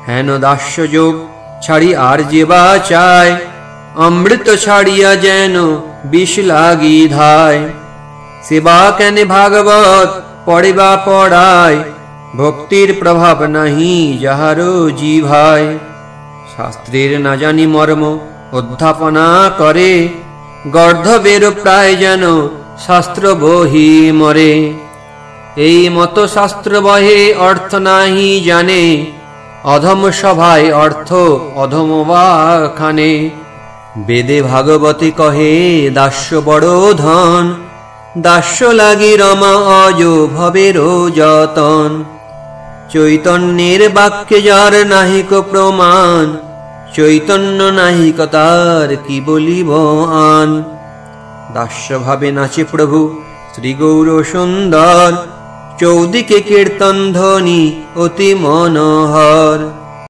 হেন দাস্য যোগ ছাড়ি আর যে বা চায়, অমৃত ছাড়িয়া যেন বিষ লাগি ধায়। সেবা কেনে ভাগবত পড়ে বা পড়ায়, ভক্তির প্রভাব নাহি যাহারো জিভায়। শাস্ত্রের না জানি মর্ম অধ্যাপনা করে, গর্ধবের প্রায় যেন শাস্ত্র বহি মরে। এই মত শাস্ত্র বহে অর্থ নাহি জানে, অধম সভায় অর্থ অধম বাখানে। বেদে ভাগবতী কহে দাস্য বড় ধন, দাস্য লাগি রমা অজ ভবেরও যতন। চৈতন্যের বাক্যে যার নাহিক প্রমাণ, চৈতন্য নাহিক তার কি বলিব আন। দাস্য ভাবে নাচে প্রভু শ্রী গৌর সুন্দর, চৌদিকে কীর্তন ধ্বনি অতি মনোহর।